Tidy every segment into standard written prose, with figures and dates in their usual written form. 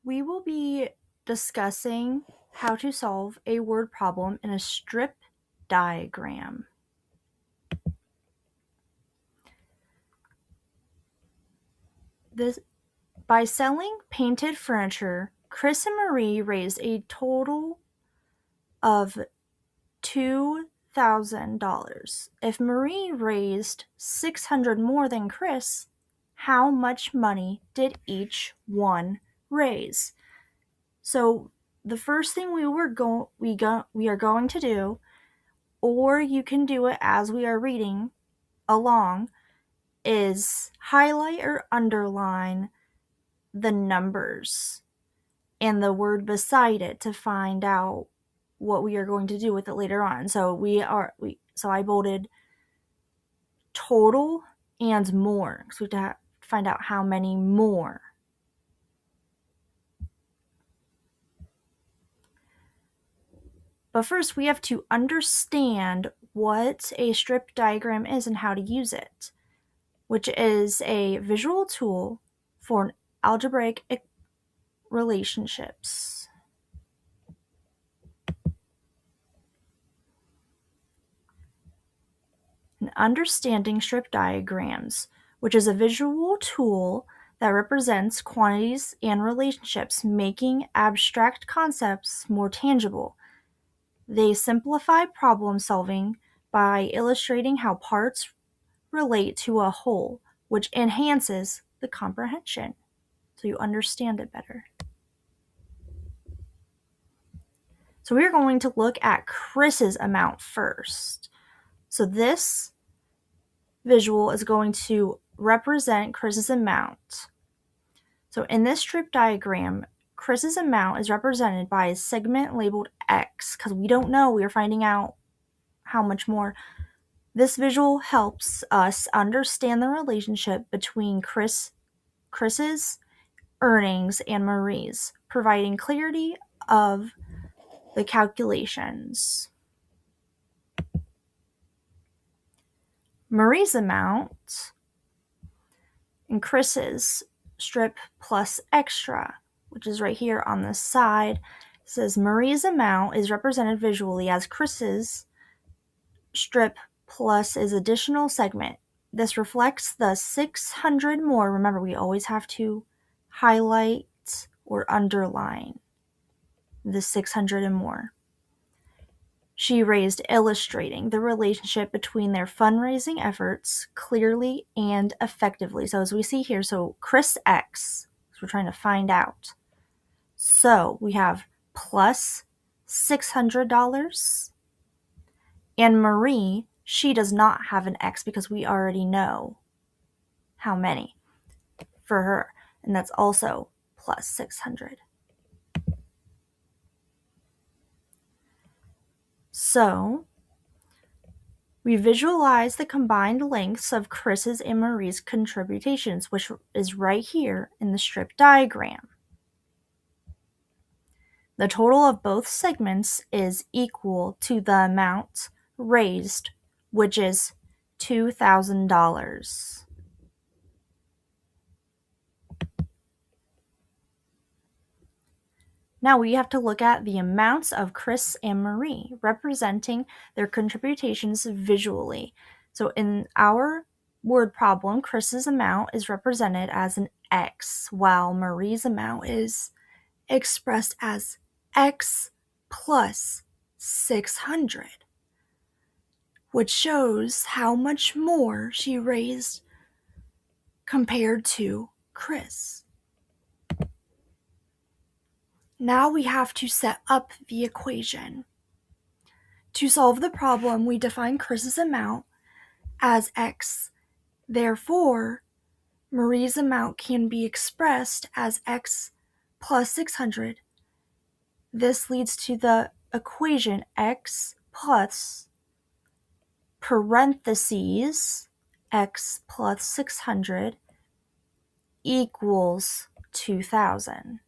We will be discussing how to solve a word problem in a strip diagram. By selling painted furniture, Chris and Marie raised a total of $2,000. If Marie raised $600 more than Chris, how much money did each one raise? So the first thing we are going to do, or you can do it as we are reading along, is highlight or underline the numbers and the word beside it to find out what we are going to do with it later on. So I bolded total and more, because we have to find out how many more. But first, we have to understand what a strip diagram is and how to use it, which is a visual tool for algebraic relationships. And understanding strip diagrams, which is a visual tool that represents quantities and relationships, making abstract concepts more tangible. They simplify problem solving by illustrating how parts relate to a whole, which enhances the comprehension, so you understand it better. So we're going to look at Chris's amount first. So this visual is going to represent Chris's amount. So in this strip diagram, Chris's amount is represented by a segment labeled X, because we don't know, we are finding out how much more. This visual helps us understand the relationship between Chris's earnings and Marie's, providing clarity of the calculations. Marie's amount and Chris's strip plus extra, which is right here on this side, says Marie's amount is represented visually as Chris's strip plus his additional segment. This reflects the 600 more. Remember, we always have to highlight or underline the 600 and more she raised, illustrating the relationship between their fundraising efforts clearly and effectively. So as we see here, so Chris X, so we're trying to find out. So we have plus $600, and Marie, she does not have an X because we already know how many for her, and that's also plus 600. So we visualize the combined lengths of Chris's and Marie's contributions, which is right here in the strip diagram. The total of both segments is equal to the amount raised, which is $2,000. Now we have to look at the amounts of Chris and Marie, representing their contributions visually. So in our word problem, Chris's amount is represented as an X, while Marie's amount is expressed as X plus 600, which shows how much more she raised compared to Chris. Now we have to set up the equation. To solve the problem, we define Chris's amount as X. Therefore, Marie's amount can be expressed as X plus 600. This leads to the equation X plus parentheses X plus 600 equals 2,000.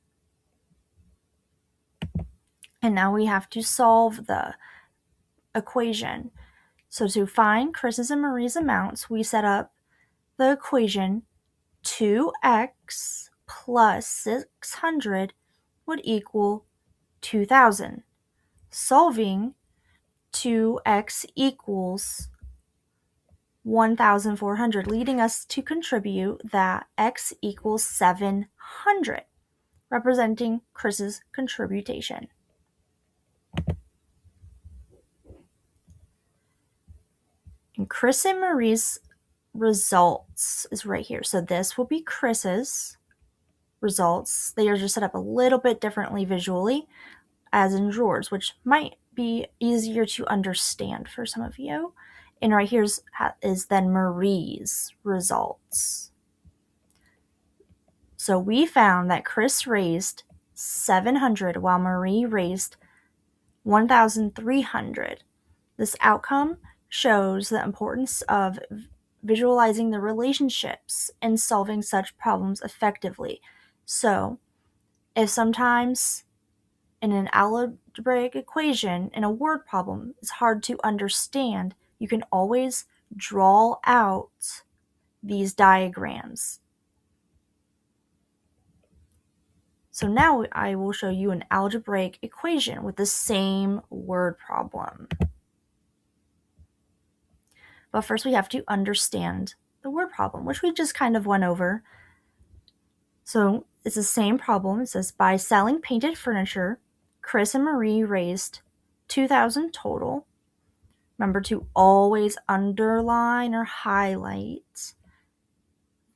And now we have to solve the equation. So to find Chris's and Marie's amounts, we set up the equation 2x plus 600 would equal 2,000. Solving 2x equals 1,400, leading us to contribute that x equals 700, representing Chris's contribution. And Chris and Marie's results is right here. So this will be Chris's results. They are just set up a little bit differently visually as in drawers, which might be easier to understand for some of you. And right here is then Marie's results. So we found that Chris raised 700 while Marie raised 1,300. This outcome shows the importance of visualizing the relationships and solving such problems effectively. So, if sometimes in an algebraic equation in a word problem is hard to understand, you can always draw out these diagrams. So now I will show you an algebraic equation with the same word problem. But first we have to understand the word problem, which we just kind of went over. So it's the same problem. It says, by selling painted furniture, Chris and Marie raised 2,000 total. Remember to always underline or highlight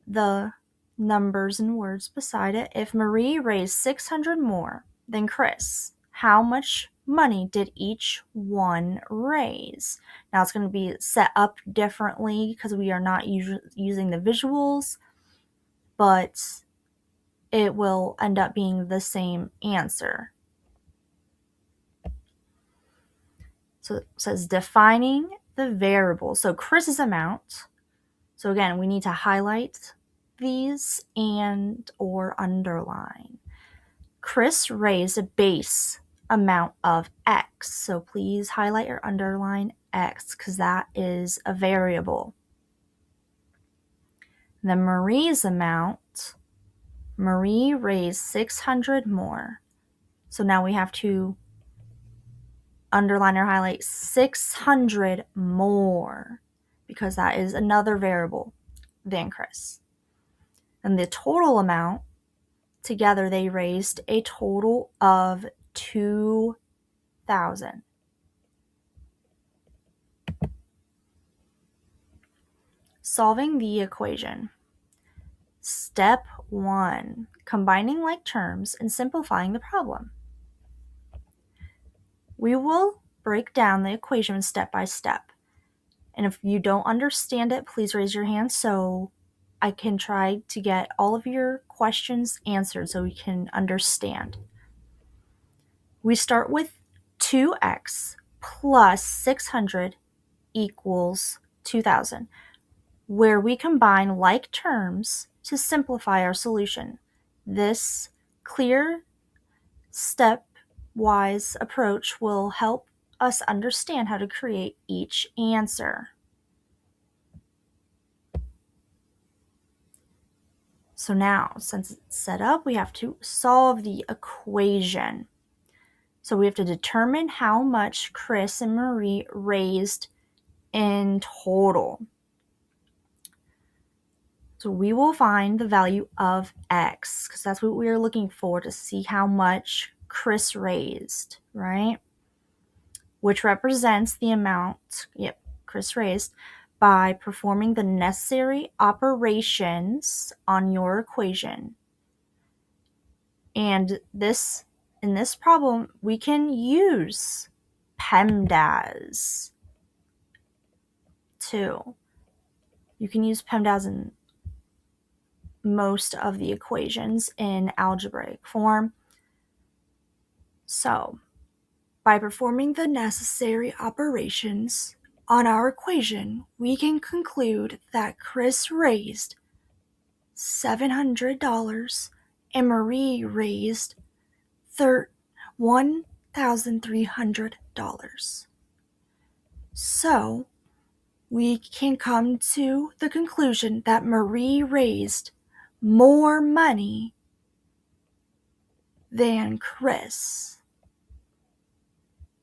the numbers and words beside it. If Marie raised 600 more than Chris, how much money did each one raise? Now it's going to be set up differently because we are not using the visuals, but it will end up being the same answer. So it says defining the variable. So Chris's amount. So again, we need to highlight these and or underline. Chris raised a base amount of x. So please highlight or underline x because that is a variable. Then Marie's amount, Marie raised 600 more. So now we have to underline or highlight 600 more because that is another variable than Chris. And the total amount, together they raised a total of 2,000. Solving the equation. Step 1, combining like terms and simplifying the problem. We will break down the equation step by step. And if you don't understand it, please raise your hand so I can try to get all of your questions answered so we can understand. We start with 2x plus 600 equals 2,000, where we combine like terms to simplify our solution. This clear stepwise approach will help us understand how to create each answer. So now, since it's set up, we have to solve the equation. So we have to determine how much Chris and Marie raised in total. So we will find the value of x, because that's what we are looking for, to see how much Chris raised, right? Which represents the amount, Chris raised, by performing the necessary operations on your equation. And in this problem, we can use PEMDAS too. You can use PEMDAS in most of the equations in algebraic form. So, by performing the necessary operations on our equation, we can conclude that Chris raised $700 and Marie raised $1,300. So, we can come to the conclusion that Marie raised more money than Chris.